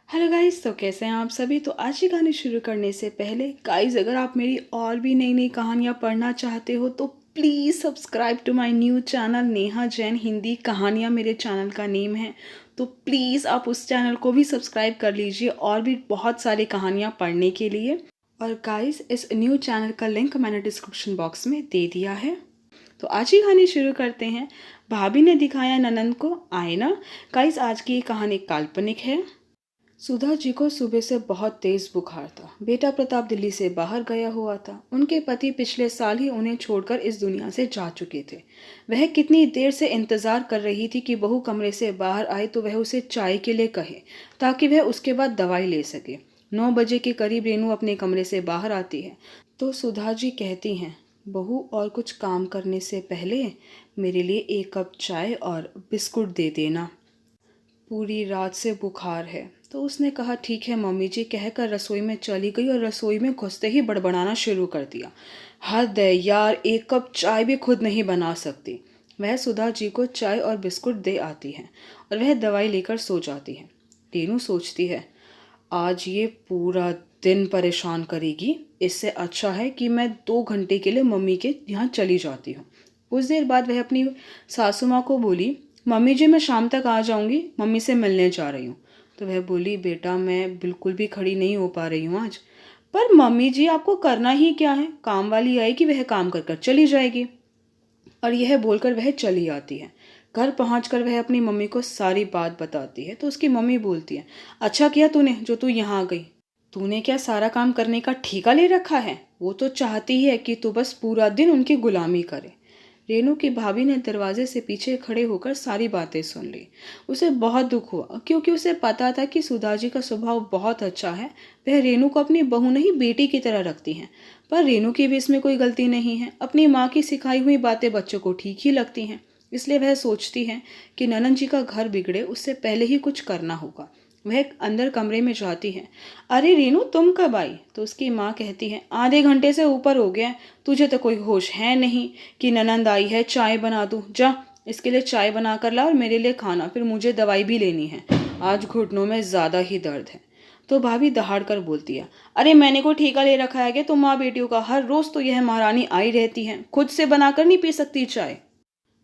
Hello guys, तो कैसे हैं आप सभी। तो आज की कहानी शुरू करने से पहले गाइस, अगर आप मेरी और भी नई नई कहानियाँ पढ़ना चाहते हो तो please subscribe to my new channel Neha Jain Hindi कहानियाँ, मेरे चैनल का नेम है। तो प्लीज़ आप उस चैनल को भी सब्सक्राइब कर लीजिए और भी बहुत सारी कहानियाँ पढ़ने के लिए। और गाइस, इस न्यू चैनल का लिंक मैंने डिस्क्रिप्शन बॉक्स में दे दिया है। तो आज की कहानी शुरू करते हैं। भाभी ने दिखाया ननंद को आईना। गाइस, आज की ये कहानी काल्पनिक है। सुधा जी को सुबह से बहुत तेज बुखार था। बेटा प्रताप दिल्ली से बाहर गया हुआ था। उनके पति पिछले साल ही उन्हें छोड़कर इस दुनिया से जा चुके थे। वह कितनी देर से इंतजार कर रही थी कि बहू कमरे से बाहर आए तो वह उसे चाय के लिए कहे, ताकि वह उसके बाद दवाई ले सके। 9 बजे के करीब रेनू अपने कमरे से बाहर आती है तो सुधा जी कहती हैं, बहू, और कुछ काम करने से पहले मेरे लिए 1 कप चाय और बिस्कुट दे देना। पूरी रात से बुखार है। तो उसने कहा, ठीक है मम्मी जी, कहकर रसोई में चली गई और रसोई में घुसते ही बड़बड़ाना शुरू कर दिया। हद है यार, 1 कप चाय भी खुद नहीं बना सकती। वह सुधा जी को चाय और बिस्कुट दे आती है और वह दवाई लेकर सो जाती है। टीनू सोचती है, आज ये पूरा दिन परेशान करेगी। इससे अच्छा है कि मैं 2 घंटे के लिए मम्मी के यहाँ चली जाती हूँ। कुछ देर बाद वह अपनी सासू माँ को बोली, मम्मी जी मैं शाम तक आ जाऊँगी, मम्मी से मिलने जा रही हूँ। तो वह बोली, बेटा मैं बिल्कुल भी खड़ी नहीं हो पा रही हूँ आज। पर मम्मी जी आपको करना ही क्या है, काम वाली आएगी, वह काम कर कर चली जाएगी। और यह बोलकर वह चली आती है। घर पहुंचकर वह अपनी मम्मी को सारी बात बताती है तो उसकी मम्मी बोलती है, अच्छा किया तूने जो तू यहाँ आ गई। तूने क्या सारा काम करने का ठेका ले रखा है। वो तो चाहती है कि तू बस पूरा दिन उनकी गुलामी करे। रेनू की भाभी ने दरवाजे से पीछे खड़े होकर सारी बातें सुन ली। उसे बहुत दुख हुआ क्योंकि उसे पता था कि सुधा जी का स्वभाव बहुत अच्छा है। वह रेनू को अपनी बहू नहीं बेटी की तरह रखती हैं। पर रेनू की भी इसमें कोई गलती नहीं है। अपनी माँ की सिखाई हुई बातें बच्चों को ठीक ही लगती हैं। इसलिए वह सोचती है कि ननंद जी का घर बिगड़े उससे पहले ही कुछ करना होगा। वह अंदर कमरे में जाती है। अरे रेनू, तुम कब आई। तो उसकी माँ कहती है, आधे घंटे से ऊपर हो गया, तुझे तो कोई होश है नहीं कि ननंद आई है, चाय बना दूँ। जा इसके लिए चाय बना कर ला और मेरे लिए खाना, फिर मुझे दवाई भी लेनी है। आज घुटनों में ज़्यादा ही दर्द है। तो भाभी दहाड़ कर बोलती है, अरे मैंने कोई ठेका ले रखा है कि तुम माँ बेटियों का, हर रोज़ तो यह महारानी आई रहती है, खुद से बनाकर नहीं पी सकती चाय।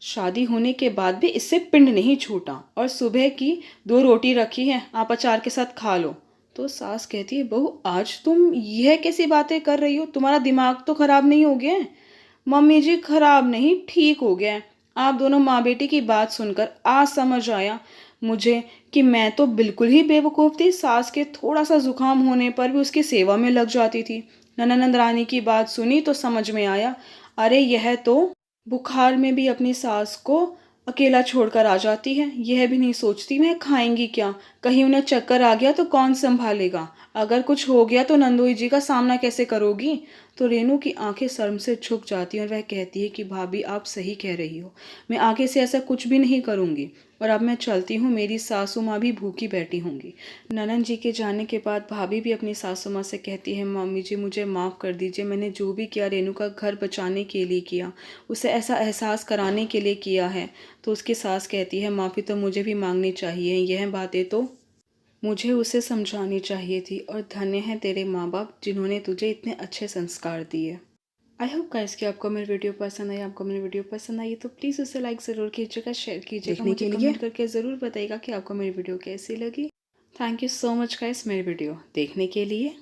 शादी होने के बाद भी इससे पिंड नहीं छूटा और सुबह की 2 रोटी रखी है, आप अचार के साथ खा लो। तो सास कहती है, बहू आज तुम यह कैसी बातें कर रही हो, तुम्हारा दिमाग तो खराब नहीं हो गया है। मम्मी जी, खराब नहीं, ठीक हो गया है। आप दोनों माँ बेटी की बात सुनकर आज समझ आया मुझे कि मैं तो बिल्कुल ही बेवकूफ़ थी। सास के थोड़ा सा जुकाम होने पर भी उसकी सेवा में लग जाती थी। ननंद रानी की बात सुनी तो समझ में आया, अरे यह तो बुखार में भी अपनी सास को अकेला छोड़कर आ जाती है। यह भी नहीं सोचती मैं खाएंगी क्या, कहीं उन्हें चक्कर आ गया तो कौन संभालेगा, अगर कुछ हो गया तो नंदोई जी का सामना कैसे करोगी। तो रेनू की आंखें शर्म से झुक जाती हैं और वह कहती है कि भाभी आप सही कह रही हो, मैं आगे से ऐसा कुछ भी नहीं करूँगी। और अब मैं चलती हूँ, मेरी सासू माँ भी भूखी बैठी होंगी। ननंद जी के जाने के बाद भाभी भी अपनी सासू माँ से कहती है, मम्मी जी मुझे माफ़ कर दीजिए, मैंने जो भी किया रेनू का घर बचाने के लिए किया, उसे ऐसा एहसास कराने के लिए किया है। तो उसकी सास कहती है, माफ़ी तो मुझे भी मांगनी चाहिए, यह बातें तो मुझे उसे समझानी चाहिए थी। और धन्य है तेरे माँ बाप जिन्होंने तुझे इतने अच्छे संस्कार दिए। आई होप गाइस कि आपको मेरी वीडियो पसंद आई। आपको मेरी वीडियो पसंद आई तो प्लीज़ उसे लाइक ज़रूर कीजिएगा, शेयर कीजिएगा, मुझे कमेंट करके ज़रूर बताइएगा कि आपको मेरी वीडियो कैसी लगी। Thank you so much guys मेरी वीडियो देखने के लिए।